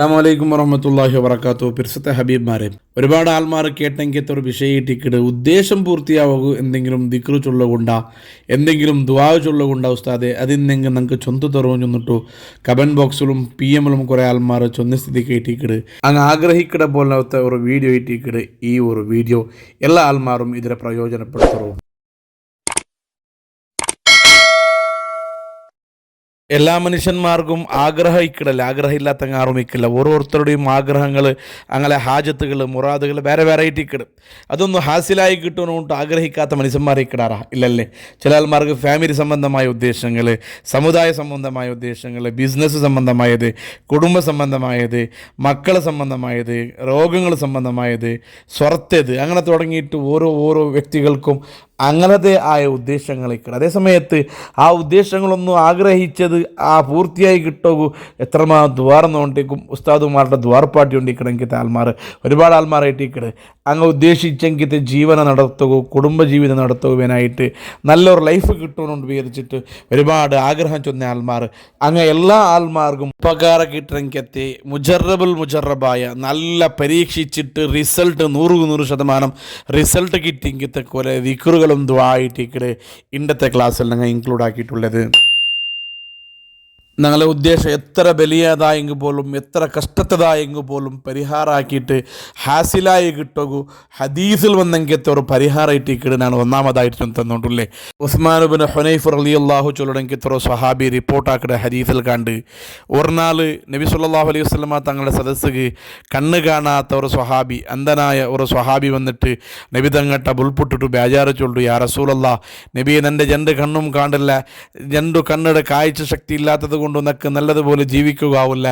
അസ്സലാമലൈക്കും വറഹ്മത്തുള്ളാഹി വബറകാതുഹു. പിർസത്തെ ഹബീബ്മാരെ, ഒരുപാട് ആൾമാർ കേട്ടെങ്കിൽ ഒരു വിഷയിട്ടിക്കിട് ഉദ്ദേശം പൂർത്തിയാവുക എന്തെങ്കിലും ദിക്റ് ചൊല്ലുകൊണ്ട എന്തെങ്കിലും ദുആ ചൊല്ലുകൊണ്ട ഉസ്താദെ അതിന്നെങ്കിൽ നമുക്ക് ചൊന്തു തറുന്നിട്ടു കമൻറ്റ് ബോക്സിലും PM-ലും കുറേ ആൾമാർ ചൊന്ന സ്ഥിതിക്ക് ഇട്ടിക്കിട് അങ്ങ് ആഗ്രഹിക്കിട പോലത്തെ ഒരു വീഡിയോ ഇട്ടിക്കിട്. ഈ ഒരു വീഡിയോ എല്ലാ ആൾമാരും ഇതിനെ പ്രയോജനപ്പെടുത്തറും. എല്ലാ മനുഷ്യന്മാർക്കും ആഗ്രഹിക്കിടല്ല, ആഗ്രഹമില്ലാത്ത ആറുമിക്കില്ല. ഓരോരുത്തരുടെയും ആഗ്രഹങ്ങൾ അങ്ങനെ ഹാജത്തുകൾ മുറാദുകൾ വേറെ വേറെ ആയിട്ടിക്കിടും. അതൊന്നും ഹാസിലായി കിട്ടണമെന്നിട്ട് ആഗ്രഹിക്കാത്ത മനുഷ്യന്മാരെ ഇക്കിടാറാ ഇല്ലല്ലേ. ചില ആൾമാർക്ക് ഫാമിലി സംബന്ധമായ ഉദ്ദേശങ്ങൾ, സമുദായ സംബന്ധമായ ഉദ്ദേശങ്ങൾ, ബിസിനസ് സംബന്ധമായത്, കുടുംബ സംബന്ധമായത്, മക്കൾ സംബന്ധമായത്, രോഗങ്ങൾ സംബന്ധമായത്, സ്വർത്തേത്, അങ്ങനെ തുടങ്ങിയിട്ട് ഓരോ വ്യക്തികൾക്കും അങ്ങനത്തെ ആയ ഉദ്ദേശങ്ങളിക്കിട. അതേസമയത്ത് ആ ഉദ്ദേശങ്ങളൊന്നും ആഗ്രഹിച്ചത് ആ പൂർത്തിയായി കിട്ടുകൂ എത്രമാ ദ്വാർന്നുകൊണ്ടേക്കും ഉസ്താദുമാരുടെ ദ്വാർപ്പാട്ടി കൊണ്ടിരിക്കണമെങ്കിൽ ആൾമാർ ഒരുപാട് ആൾമാരായിട്ടിക്കട് അങ്ങ് ഉദ്ദേശിച്ചെങ്കിൽ ജീവനം നടത്തുകയോ കുടുംബജീവിതം നടത്തുവാനായിട്ട് നല്ലൊരു ലൈഫ് കിട്ടുമെന്നുകൊണ്ട് വിചാരിച്ചിട്ട് ഒരുപാട് ആഗ്രഹം ചൊന്ന ആൾമാർ അങ്ങ് എല്ലാ ആൾമാർക്കും ഉപകാരം കിട്ടണമെങ്കിൽ മുജറബായ നല്ല പരീക്ഷിച്ചിട്ട് റിസൾട്ട് 100% റിസൾട്ട് കിട്ടിയെങ്കിൽ കുറെ വിക്റുകൾ ദ്വായിട്ടിക്കട് ഇന്നത്തെ ക്ലാസ്സിൽ ഞങ്ങൾ ഇൻക്ലൂഡ് ആക്കിയിട്ടുള്ളത്. ഞങ്ങളെ ഉദ്ദേശം എത്ര വലിയതായെങ്കിൽ പോലും എത്ര കഷ്ടത്തതായെങ്കിൽ പോലും പരിഹാരമാക്കിയിട്ട് ഹാസിലായി കിട്ടുകൂ ഹദീസിൽ വന്നെങ്കിൽ ഒരു പരിഹാരമായിട്ടിക്കിട് ഞാൻ ഒന്നാമതായിട്ട് തന്നോണ്ടല്ലേ. ഉസ്മാൻ ഇബ്നു ഹുനൈഫ് റളിയല്ലാഹു ചൊല്ലണമെങ്കിൽ ഒരു സ്വഹാബി റിപ്പോർട്ടാക്കിയ ഹദീസിൽ കണ്ട് ഒരു നാൾ നബി സല്ലല്ലാഹു അലൈഹി വസല്ലമ തങ്ങളുടെ സദസ്സിക്ക് കണ്ണ് കാണാത്ത ഒരു സ്വഹാബി, അന്ധനായ ഒരു സ്വഹാബി വന്നിട്ട് നബി തങ്ങട്ട ബുൾപുട്ടിട്ട് ബേജാറ് ചൊല്ലു, യാ റസൂലല്ലാ നബി എൻ്റെ രണ്ട് കണ്ണും കാണില്ല, രണ്ട് കണ്ണുടെ കാഴ്ച ശക്തി ഇല്ലാത്തത് കൊണ്ട് നക്ക് നല്ലതുപോലെ ജീവിക്കുകയാവില്ല,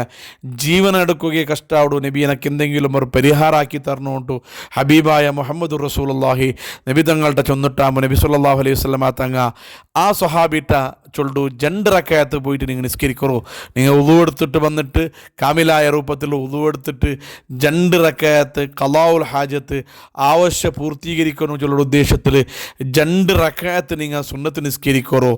ജീവനെടുക്കുകയെ കഷ്ടാവൂ നബി, എനിക്ക് എന്തെങ്കിലും ഒരു പരിഹാരമാക്കി തരണോണ്ടു ഹബീബായ മുഹമ്മദ് റസൂലുള്ളാഹി നബി തങ്ങളുടെ ചൊന്നിട്ടാകുമ്പോൾ നബി സല്ലല്ലാഹു അലൈഹി വസല്ലമ തങ്ങ ആ സ്വഹാബിട്ട ചൊല്ലു 2 റക്അത്ത് പോയിട്ട് നിങ്ങൾ നിസ്കരിക്കറോ, നിങ്ങൾ ഉളു എടുത്തിട്ട് വന്നിട്ട് കാമിലായ രൂപത്തിൽ ഉളു എടുത്തിട്ട് 2 റക്അത്ത് ഖളാഉൽ ഹാജത്ത് ആവശ്യ പൂർത്തീകരിക്കണോ ചൊല്ലുന്ന ഉദ്ദേശത്തിൽ 2 റക്അത്ത് നിങ്ങൾ സുന്നത്ത് നിസ്കരിക്കറോ.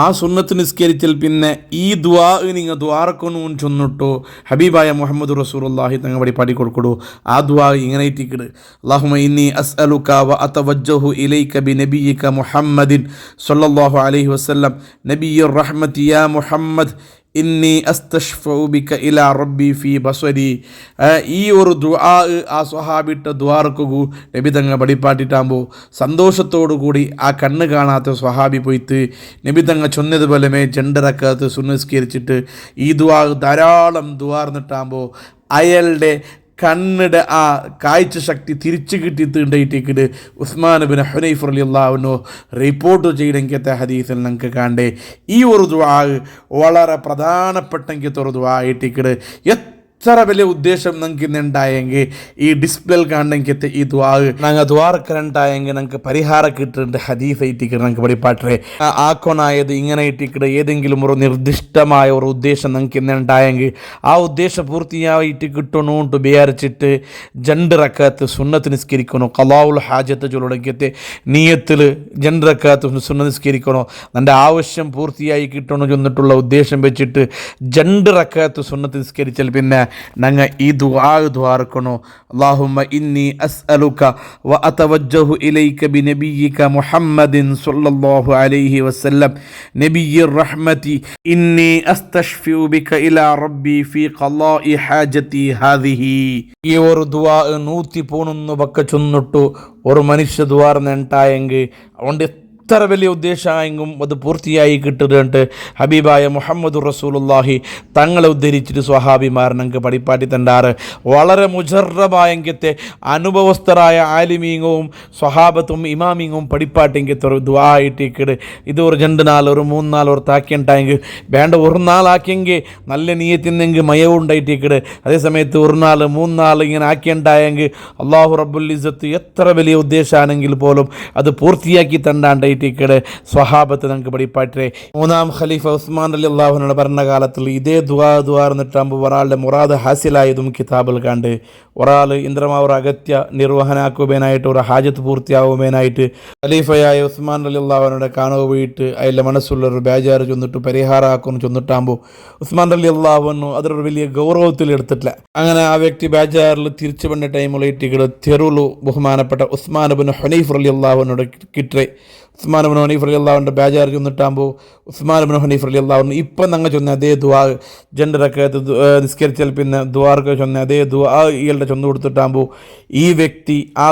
ആ സുന്നത്ത് നിസ്കരിച്ചാൽ പിന്നെ ഈ ദുആ നിങ്ങൾ ദ്വാരക്കൊന്നു ചൊന്നിട്ടോ ഹബീബായ മുഹമ്മദ് റസൂലുള്ളാഹി തങ്ങൾ പടി പാടി കൊടുക്കടോ. ആ ദുആ ഇങ്ങനെ ഇട്ടിക്കിട്, അല്ലാഹുമ്മ ഇന്നി അസ്അലുക വ അതവജ്ജഹു ഇലൈക ബി നബിയിക മുഹമ്മദിൻ സ്വല്ലല്ലാഹു അലൈഹി വസല്ലം നബിയ്യിർ റഹ്മത്തി യാ മുഹമ്മദ് ഇന്നി അസ്തശ്ഫഉ ബിക ഇലാ റബ്ബി ഫീ ബസ്വരി. ഈ ഒരു ദുആ ആ സ്വഹാബിട്ട ദ്വാരക്കു നബി തങ്ങൾ പടിപ്പാട്ടിട്ടാകുമ്പോൾ സന്തോഷത്തോടു കൂടി ആ കണ്ണ് കാണാത്ത സ്വഹാബി പോയിട്ട് നബി തങ്ങൾ ചൊന്നതുപോലെ 2 റക്അത്ത് സുന്നസ്കരിച്ചിട്ട് ഈ ദുആ ധാരാളം ദ്വാർന്നിട്ടാകുമ്പോൾ അയാളുടെ കണ്ണിടെ ആ കാഴ്ച ശക്തി തിരിച്ചു കിട്ടിയിട്ടുണ്ടായിട്ടേക്കിട്ട് ഉസ്മാൻ ഇബ്നു ഹുനൈഫ് റളിയല്ലാഹു അൻഹു റിപ്പോർട്ട് ചെയ്തെങ്കിലത്തെ ഹദീസിൽ നമുക്ക് കാണണ്ടേ ഈ ഒരു ദുആ വളരെ പ്രധാനപ്പെട്ടെങ്കിൽ ഒരു ദുആ ആയിട്ടേക്കിട്ട് എത്ര വലിയ ഉദ്ദേശം നമുക്ക് ഇന്നുണ്ടായെങ്കിൽ ഈ ഡിസ്പ്ലേയിൽ കാണണമെങ്കിൽ ഈ ദ്വാ ഞങ്ങൾ ദ്വാരക്കരണ്ടായെങ്കിൽ ഞങ്ങൾക്ക് പരിഹാരം കിട്ടുന്നുണ്ട് ഹദീസ് ആയിട്ടിക്കിട്ട് ഞങ്ങൾക്ക് പഠിപ്പാട്ടേ ആക്കോണായത് ഇങ്ങനെ ഇട്ടിക്കിട്ട് ഏതെങ്കിലും ഒരു നിർദ്ദിഷ്ടമായ ഒരു ഉദ്ദേശം ഞങ്ങൾക്ക് ഇന്നുണ്ടായെങ്കിൽ ആ ഉദ്ദേശം പൂർത്തിയായിട്ട് കിട്ടണമെന്ന് വിചാരിച്ചിട്ട് 2 റക്അത്ത് സുന്നത്ത് നിസ്കരിക്കണോ, ഖളാഉൽ ഹാജത്ത് ചൊല്ലണമെങ്കിൽ നിയത്തിൽ 2 റക്അത്ത് സുന്നത്ത് നിസ്കരിക്കണോ, എൻ്റെ ആവശ്യം പൂർത്തിയായി കിട്ടണോ ചെന്നിട്ടുള്ള ഉദ്ദേശം വെച്ചിട്ട് 2 റക്അത്ത് സുന്നത്ത് നിസ്കരിച്ചാൽ പിന്നെ ഞങ്ങൾ ഈ ദ്വാരക്കണോ. അല്ലാഹുമ്മ ഇന്നി അസ്അലുക വ അതവജ്ജഹു ഇലൈക ബി നബിയിക മുഹമ്മദിൻ സ്വല്ലല്ലാഹു അലൈഹി വസല്ലം നബിയ്യിർ റഹ്മത്തി ഇന്നി അസ്തശ്ഫിഉ ബിക ഇലാ റബ്ബി ഫീ ഖളാഇ ഹാജതി ഹാദിഹി. ഈ ഒരു ദുആ 113 പക്ക ചൊന്നിട്ടു ഒരു മനുഷ്യ ദ്വാർന്നുണ്ടായെങ്കിൽ അതുകൊണ്ട് എത്ര വലിയ ഉദ്ദേശമായെങ്കിലും അത് പൂർത്തിയായി കിട്ടുന്നുണ്ട് ഹബീബായ മുഹമ്മദ് റസൂലുള്ളാഹി തങ്ങളെ ഉദ്ധരിച്ചിട്ട് സ്വഹാബിമാർ ഞങ്ങൾക്ക് പടിപ്പാട്ടി തണ്ടാറ്. വളരെ മുജറബായെങ്കിലത്തെ അനുഭവസ്ഥരായ ആലിമീങ്ങവും സ്വഹാബത്തും ഇമാമിങ്ങും പടിപ്പാട്ടെങ്കിൽ ഒരു ദുആ ആയിട്ടിക്കിട്. ഇത് ഒരു 2 നാൾ ഒരു 3 നാൾ ഒരു താക്കിയുണ്ടായെങ്കിൽ വേണ്ട ഒരു നാളാക്കിയെങ്കിൽ നല്ല നീയത്തിന്നെങ്കിൽ മയവുണ്ടായിട്ടിക്കിട്. അതേസമയത്ത് 1 നാൾ 3 നാൾ ഇങ്ങനെ ആക്കിയുണ്ടായെങ്കിൽ അള്ളാഹു റബ്ബുൽ ഇസ്സത്ത് എത്ര വലിയ ഉദ്ദേശമാണെങ്കിൽ പോലും അത് പൂർത്തിയാക്കി തണ്ടാണ്ട് ഇട്ടിക്കട് സ്വഹാബത്ത് നമുക്ക് പഠിപ്പാറ്റേ. മൂന്നാം ഖലീഫ ഉസ്മാൻ റളിയല്ലാഹു അൻഹുവിന്റെ ഭരണകാലത്തിൽ ഇതേ ദുആർന്നിട്ടാകുമ്പോൾ ഒരാളുടെ മുറാദ് ഹാസിലായതും കിതാബിൽ കണ്ട് ഒരാൾ ഇന്ദ്രമാവർ അഗത്യ നിർവഹനാക്കുവാനായിട്ട് ഒരു ഹാജത്ത് പൂർത്തിയാവുവാനായിട്ട് ഖലീഫയായ ഉസ്മാൻ റളിയല്ലാഹു അൻഹുവിന്റെ കാണുക പോയിട്ട് അതിലെ മനസ്സുള്ളൊരു ബേജാറ് ചൊന്നിട്ട് പരിഹാരമാക്കുന്നു ചൊന്നിട്ടാകുമ്പോൾ ഉസ്മാൻ റളിയല്ലാഹു അൻഹു അതൊരു വലിയ ഗൗരവത്തിൽ എടുത്തിട്ടില്ല. അങ്ങനെ ആ വ്യക്തി ബേജാറിൽ തിരിച്ചു വന്ന ടൈമിൽ ഇട്ടിക്കട് തെരുളു ബഹുമാനപ്പെട്ട ഉസ്മാൻ ഇബ്നു ഹുനൈഫ് റളിയല്ലാഹു അൻഹുവിന്റെ കിട്ടേ ഉസ്മാൻ ഇബ്നു ഹനീഫ് റളിയല്ലാഹുവിൻ്റെ ബേജാർ ചൊന്നിട്ടാകുമ്പോൾ ഉസ്മാൻ ഇബ്നു ഹനീഫ് റളിയല്ലാഹു ഇപ്പം ഞങ്ങൾ ചൊന്ന അതേ ദുആ ജെൻഡറൊക്കെ നിസ്കരിച്ചാൽ പിന്നെ ദുആർക്ക് ചൊന്ന അതേ ദുആ ഇയാളുടെ ചൊന്നു കൊടുത്തിട്ടാകുമ്പോൾ ഈ വ്യക്തി ആ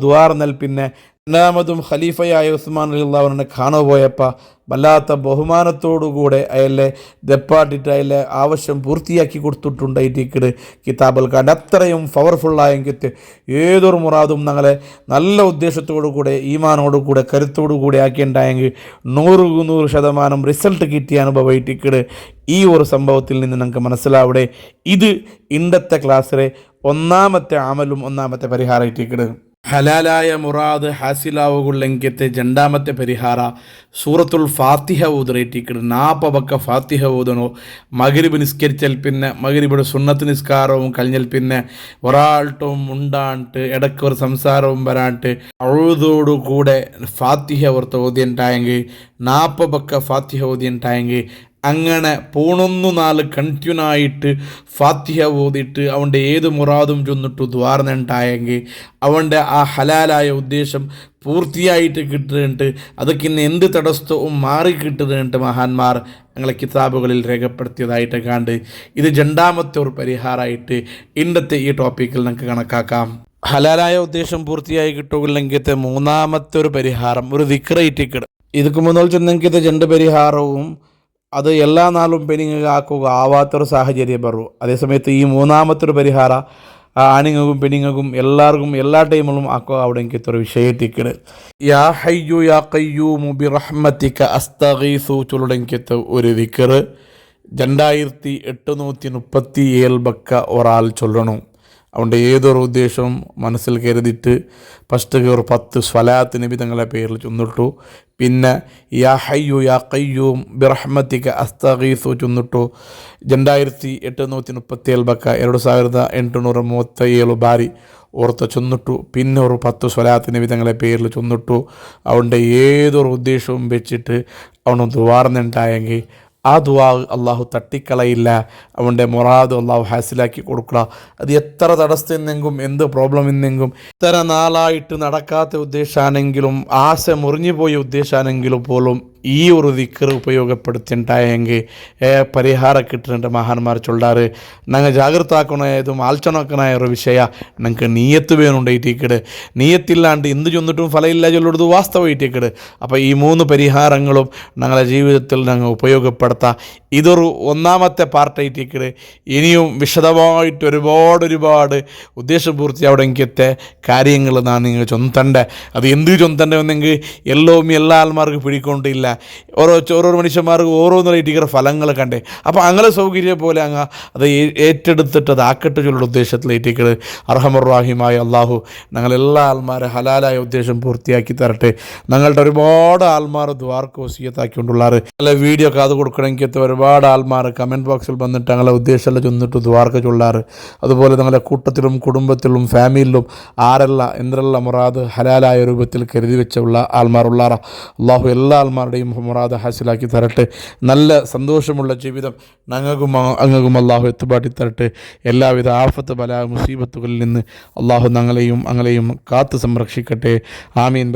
ദുആർ എന്നാൽ പിന്നെ രണ്ടാമതും ഖലീഫയായ ഉസ്മാൻ റളിയല്ലാഹുവിനെ കാണാൻ പോയപ്പോൾ വല്ലാത്ത ബഹുമാനത്തോടുകൂടെ അയാളെ ദപ്പാട്ടിട്ട് അയാളെ ആവശ്യം പൂർത്തിയാക്കി കൊടുത്തിട്ടുണ്ടായിട്ട് കിതാബിൽ കണ്ട് അത്രയും പവർഫുള്ളായെങ്കിൽ ഏതൊരു മുറാദും ഞങ്ങളെ നല്ല ഉദ്ദേശത്തോടു കൂടെ ഈമാനോടുകൂടെ കരുത്തോടുകൂടെ ആക്കിയിട്ടുണ്ടായെങ്കിൽ 100% റിസൾട്ട് കിട്ടിയ അനുഭവമായിട്ട് ഈ ഒരു സംഭവത്തിൽ നിന്ന് നമുക്ക് മനസ്സിലാവിടെ. ഇത് ഇന്നത്തെ ക്ലാസ്സിലെ ഒന്നാമത്തെ അമലും ഒന്നാമത്തെ പരിഹാരമായിട്ട് ഹലാലായ മുറാദ് ഹാസിലാവുകൊള്ളെങ്കിത്തെ രണ്ടാമത്തെ പരിഹാര സൂറത്തുൽ ഫാത്തിഹ ഊതറേറ്റിക്കിട് 40 പക്ക ഫാത്തിഹ ഊതണോ. മഗ്രിബ് നിസ്കരിച്ചാൽ പിന്നെ മഗ്രിബിയുടെ സുന്നത്ത് നിസ്കാരവും കഴിഞ്ഞാൽ പിന്നെ ഒരാൾട്ടും ഉണ്ടാണ്ട് ഇടയ്ക്ക് ഒരു സംസാരവും വരാണ്ട് അഴുതോടുകൂടെ ഫാത്തിഹ ഓർത്ത് ഓതിയുണ്ടായെങ്കിൽ 40 പക്ക ഫാത്തിഹ ഓതിയുണ്ടായെങ്കിൽ അങ്ങനെ 4 കണ്ടിന്യൂനായിട്ട് ഫാത്തിഹ ഓതിയിട്ട് അവൻ്റെ ഏത് മുറാദും ചൊന്നിട്ട് ദ്വാർന്നുണ്ടായെങ്കിൽ അവൻ്റെ ആ ഹലാലായ ഉദ്ദേശം പൂർത്തിയായിട്ട് കിട്ടുന്നുണ്ട്. അതൊക്കെ ഇന്ന് എന്ത് തടസ്സവും മാറി കിട്ടുന്നുണ്ട് മഹാന്മാർ ഞങ്ങളെ കിതാബുകളിൽ രേഖപ്പെടുത്തിയതായിട്ട് കണ്ട് ഇത് രണ്ടാമത്തെ ഒരു പരിഹാരമായിട്ട് ഇന്നത്തെ ഈ ടോപ്പിക്കിൽ നമുക്ക് കണക്കാക്കാം. ഹലാലായ ഉദ്ദേശം പൂർത്തിയായി കിട്ടുകയില്ലെങ്കിൽ മൂന്നാമത്തെ ഒരു പരിഹാരം ഒരു ദിക്റായിട്ടിക്കിട്. ഇതൊക്കെ മുന്നോട്ട് ചെന്നെങ്കിൽ 2 പരിഹാരവും അത് എല്ലാ നാളും പെണ്ണുങ്ങൾക്കാക്കുക ആവാത്തൊരു സാഹചര്യം പറഞ്ഞു. അതേസമയത്ത് ഈ മൂന്നാമത്തൊരു പരിഹാര ആണുങ്ങൾക്കും പെണ്ണുങ്ങൾക്കും എല്ലാവർക്കും എല്ലാ ടൈമിലും ആക്കുക അവിടെ എനിക്കൊരു വിഷയത്തിക്കട്. യാ ഹയ്യു യാ ഖയ്യൂമു ബിറഹ്മതിക അസ്തഗീസു ചൊല്ലുടെങ്കിത്ത് ഒരു ദിക്ർ 2837 ബക്ക ഒരാൾ ചൊല്ലണം. അതുകൊണ്ട് ഏതൊരു ഉദ്ദേശവും മനസ്സിൽ കരുതിയിട്ട് ഫസ്റ്റ് ഒരു 10 സ്വലാത്ത് നബി തങ്ങളെ പേരിൽ ചൊന്നിട്ടു. പിന്നെ യാ ഹയ്യു യാ ഖയ്യൂം ബിറഹ്മതിക അസ്തഗീസു ചൊന്നിട്ടു 2837 ബക്ക 2837 ബാരി ഓർത്ത് ചൊന്നിട്ടു. പിന്നെ ഒരു 10 സ്വലാത്ത് നബി തങ്ങളെ പേരിൽ ചൊന്നിട്ടു. അതുകൊണ്ട് ഏതൊരു ഉദ്ദേശവും വെച്ചിട്ട് അവനൊന്ന് ദ്വാർന്നുണ്ടായെങ്കിൽ ആ ദുആ അള്ളാഹു തട്ടിക്കളയില്ല. അവൻ്റെ മുറാദ് അള്ളാഹു ഹാസിലാക്കി കൊടുക്കുക. അത് എത്ര തടസ്സമെന്നെങ്കും എന്ത് പ്രോബ്ലം എന്നെങ്കും ഇത്ര നാളായിട്ട് നടക്കാത്ത ഉദ്ദേശമാണെങ്കിലും ആശ മുറിഞ്ഞു പോയ ഉദ്ദേശമാണെങ്കിലും പോലും ഈ ഒരു ദിക്ർ ഉപയോഗപ്പെടുത്തിണ്ടായെങ്കിൽ പരിഹാരം കിട്ടുന്നുണ്ട്. മഹാന്മാർ ചൊല്ലാറ് ഞങ്ങൾ ജാഗ്രതാക്കണതും ആലോചനക്കനായ ഒരു വിഷയ ഞങ്ങൾക്ക് നീയത്ത് വേണുണ്ടായിട്ടിക്കട്. നീയത്തില്ലാണ്ട് എന്ത് ചൊന്നിട്ടും ഫലമില്ല ചൊല്ലുള്ളത് വാസ്തവമായിട്ടിക്കട്. അപ്പോൾ ഈ 3 പരിഹാരങ്ങളും ഞങ്ങളുടെ ജീവിതത്തിൽ ഞങ്ങൾ ഉപയോഗപ്പെടുത്താം. ഇതൊരു ഒന്നാമത്തെ പാർട്ടായിട്ടിക്കട്. ഇനിയും വിശദമായിട്ട് ഒരുപാട് ഉദ്ദേശപൂർത്തിയാവടെങ്കിലത്തെ കാര്യങ്ങൾ നാം നിങ്ങൾ ചൊന്തണ്ടേ. അത് എന്ത് ചൊന്തണ്ടെന്നെങ്കിൽ എല്ലാ ആൾമാർക്ക് പിടിക്കൊണ്ടില്ല. ഓരോ മനുഷ്യന്മാർക്ക് ഓരോന്നിട്ട് ഫലങ്ങൾ കണ്ടേ. അപ്പോൾ അങ്ങനെ സൗകര്യം പോലെ അങ്ങ് അത് ഏറ്റെടുത്തിട്ട് അത് ആക്കട്ടെ ചൊല്ലുള്ള ഉദ്ദേശത്തിലേറ്റിക്കട്. അർഹമുർ-റഹീമായ അള്ളാഹു ഞങ്ങളെല്ലാ ആൾമാരെ ഹലാലായ ഉദ്ദേശം പൂർത്തിയാക്കി തരട്ടെ. ഞങ്ങളുടെ ഒരുപാട് ആൾമാർ ദ്വാർക്ക് വസിയത്താക്കിക്കൊണ്ടുള്ളാറ്. നല്ല വീഡിയോ കാത് കൊടുക്കണമെങ്കിൽ ഒരുപാട് ആൾമാർ കമൻറ്റ് ബോക്സിൽ വന്നിട്ട് ഞങ്ങളെ ഉദ്ദേശമെല്ലാം ചൊന്നിട്ട് ദ്വാർക്ക് ചൊല്ലാറ്. അതുപോലെ ഞങ്ങളുടെ കൂട്ടത്തിലും കുടുംബത്തിലും ഫാമിലിയിലും ആരെല്ലാം എന്തെല്ലാം മുറാദ് ഹലാലായ രൂപത്തിൽ കരുതി വെച്ചുള്ള ആൾമാരുള്ളാറ. അള്ളാഹു എല്ലാ ആൾമാരുടെയും മുറാദ് ഹാസിലാക്കി തരട്ടെ. നല്ല സന്തോഷമുള്ള ജീവിതം ഞങ്ങൾക്കും അങ്ങക്കും അള്ളാഹു എത്തുപാട്ടി തരട്ടെ. എല്ലാവിധ ആഫത്ത് ബലാ മുസീബത്തുകളിൽ നിന്ന് അള്ളാഹു ഞങ്ങളെയും അങ്ങനെയും കാത്തു സംരക്ഷിക്കട്ടെ. ആമീൻ.